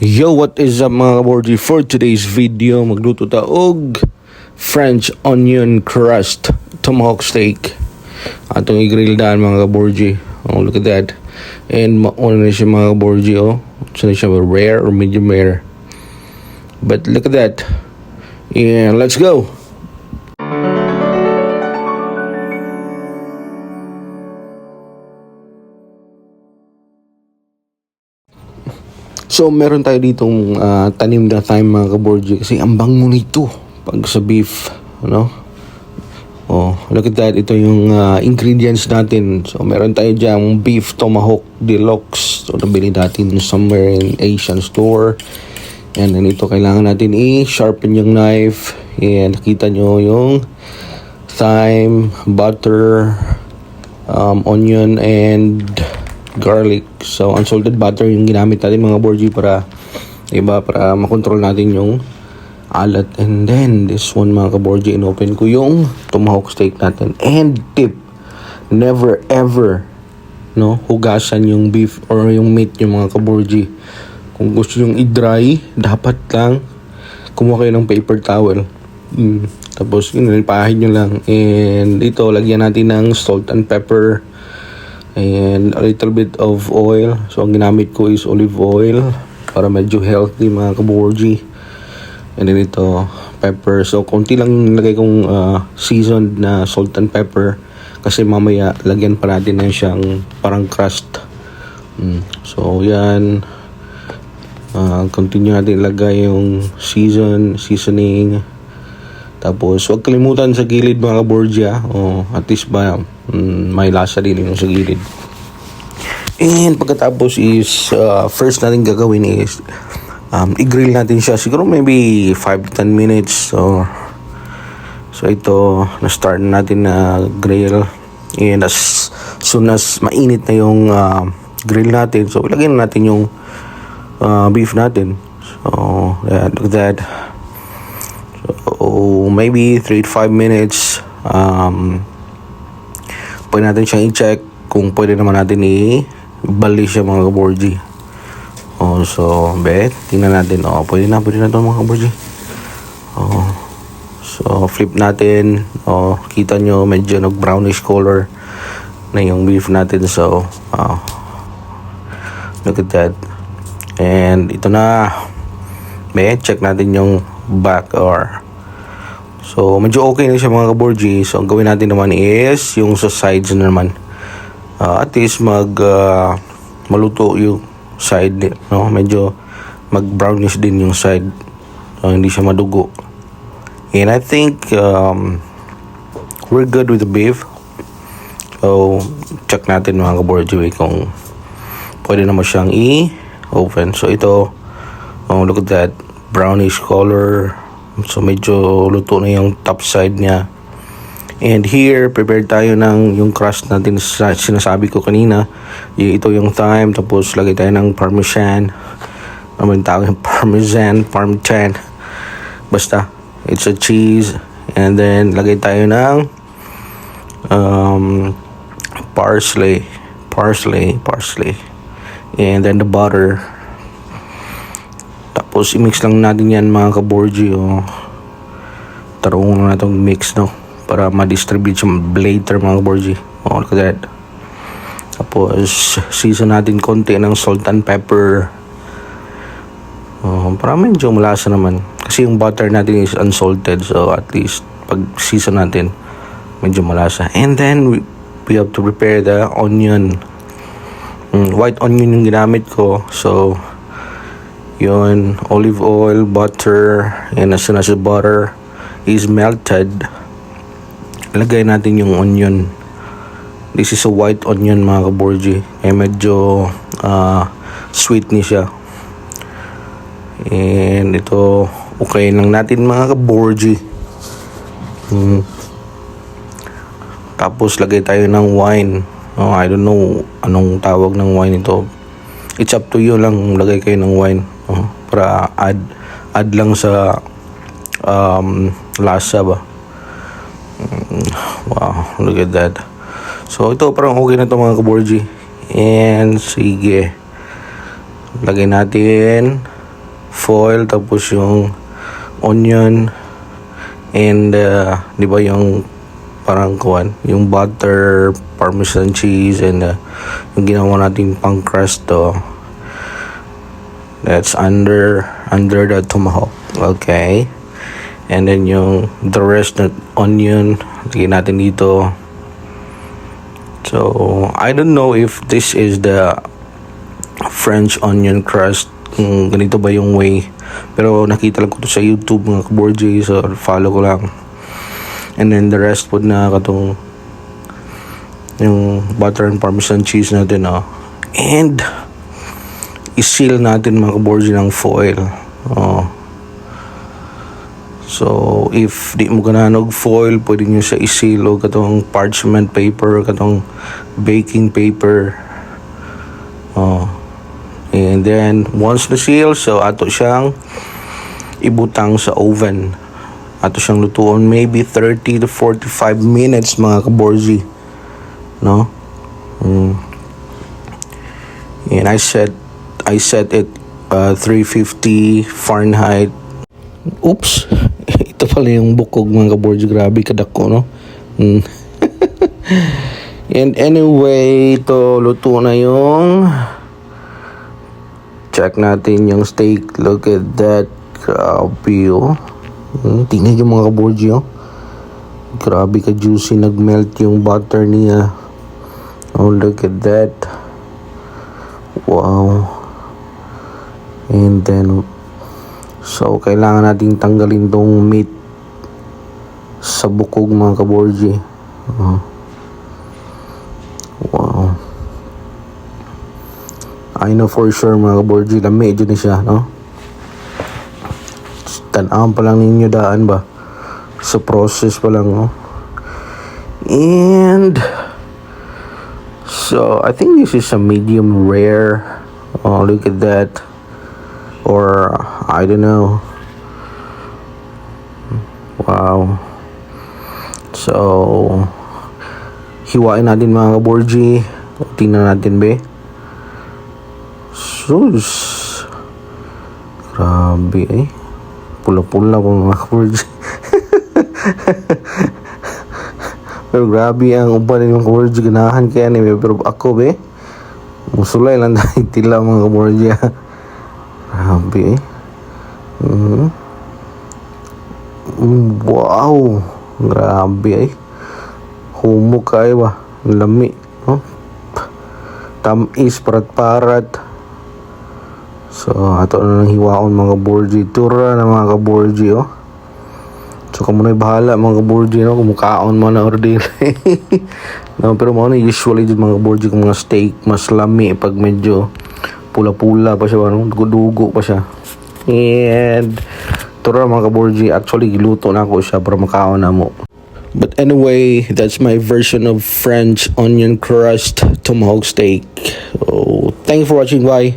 Yo, what is up mga kaborji? For today's video, magluto ta og French onion crust tomahawk steak. Atong i-grill daan mga kaborji. Oh, look at that. And mauna na siya mga kaborji, oh. So na siya rare or medium rare. But look at that. Yeah, let's go. So meron tayo ditong tanim na thyme mga kaborji kasi ang bango nito pag sa beef, ano? Oh, look at that. Ito yung ingredients natin. So meron tayo diyang beef tomahawk deluxe. So nabili natin somewhere in Asian store. And then ito kailangan natin i-sharpen yung knife. And nakita nyo yung thyme, butter, onion, and garlic. So unsalted butter yung ginamit natin mga borji para makontrol natin yung alat. And then this one mga kaborji, inopen ko yung tomahawk steak natin. And tip, never ever hugasan yung beef or yung meat yung mga kaborji. Kung gusto yung i-dry, dapat lang kumuha kayo ng paper towel. Tapos nilipahin nyo lang. And ito, lagyan natin ng salt and pepper and a little bit of oil. So ang ginamit ko is olive oil para medyo healthy mga kaborji. And then ito, pepper. So konti lang nilagay kong seasoned na salt and pepper kasi mamaya lagyan pa natin na siyang parang crust. So yan, continue natin ilagay yung seasoning. Tapos huwag kalimutan sa gilid mga kaborji, at least ba may lasa din yung sa gilid. And pagkatapos is first natin gagawin is i-grill natin siya siguro maybe 5 to 10 minutes. So ito na-start natin na grill. And as soon as mainit na yung grill natin, so ilagay na natin yung beef natin. So look at that. So maybe 3 to 5 minutes. Pwede natin siyang i-check kung pwede naman natin i-bali siya mga kaborji. So tingnan natin. Pwede na ito mga kaborji. So flip natin. Kita nyo medyo nag-brownish color na yung beef natin. So look at that. And ito na. Check natin yung back or so medyo okay na siya mga kaborji. So ang gawin natin naman is yung sa sides na naman, at least maluto yung side, medyo mag brownish din yung side, hindi siya madugo. And I think we're good with the beef. So check natin mga kaborji kung pwede naman siyang i-open. So ito, look at that, brownish color. So medyo luto na yung top side niya. And here, prepared tayo ng yung crust natin sinasabi ko kanina. Ito yung thyme, tapos lagay tayo ng parmesan. Naman tawag yung parmesan. Basta, it's a cheese. And then lagay tayo ng parsley. And then the butter. Tapos i-mix lang natin yan mga kaborji. Tarungan na itong mix, para ma-distribute yung later mga kaborji. Look at that. Tapos season natin konti ng salt and pepper. Para medyo malasa naman. Kasi yung butter natin is unsalted. So at least pag season natin, medyo malasa. And then we have to prepare the onion. White onion yung ginamit ko. So yun, olive oil, butter, and as soon as the butter is melted, lagay natin yung onion. This is a white onion mga kaborji, kaya medyo sweet ni siya. And ito, okay lang natin mga kaborji. Tapos lagay tayo ng wine. I don't know anong tawag ng wine ito. It's up to you lang, lagay kayo ng wine para add lang sa lasa ba. Wow, look at that. So ito parang okay na to mga kaborji. And sige, lagay natin foil, tapos yung onion, and di ba yung parang kuwan, yung butter, parmesan cheese, and yung ginawa natin pang crust to. That's under the tomahawk. Okay. And then yung the rest na onion, lagyan natin dito. So, I don't know if this is the French onion crust. Ganito ba yung way? Pero nakita lang ko to sa YouTube mga kaborji, so follow ko lang. And then the rest po na katong yung butter and parmesan cheese natin, oh. And i-seal natin mga kaborji ng foil. Oh. So if di mo ganahan og foil, pwede nyo siya i-seal o katong parchment paper, katong baking paper. Oh. And then once na seal, so ato siyang ibutang sa oven. Ato siyang lutuon maybe 30 to 45 minutes mga kaborji, no? And I set it 350 Fahrenheit. Oops. Ito pala yung bukog mga kaborji, grabe kadako, no? And anyway, ito luto na yung, check natin yung steak. Look at that. Grabe, oh. Tingnan yung mga kaborji, oh. Grabe ka juicy, nagmelt yung butter niya. Oh, look at that. Wow. And then so kailangan nating tanggalin tong meat sa bukog mga kaborji. Wow. I know for sure mga kaborji, lami dyan siya, no? Tanaan pa lang ninyo daan ba sa process pa lang, no? And so I think this is a medium rare. Oh, look at that. Or I don't know. Wow. So hiwain natin mga kaborji. Tingnan natin be. Sus, grabe eh. Pula-pula po mga kaborji. Pero grabe ang uban ng kaborji, ganahan kaya ni. Pero ako be, musulay lang dahil tila mga kaborji. Grabe eh. Wow, grabe eh. Humok kayo ba, lami, no? Tamis, parat-parat. So ato na lang hiwaon mga kaborji. Tura na mga kaborji, oh. So kamo na'y bahala mga kaborji, no? Kumukaon mo na order. No, pero mo na usually dito mga kaborji, kung mga steak mas lami pag medyo pula-pula pa siya, no? Dugo-dugo pa siya. And tura mga kaborji, actually giluto na ako siya para makaon na mo. But anyway, that's my version of French onion crust tomahawk steak. So thank you for watching. Bye.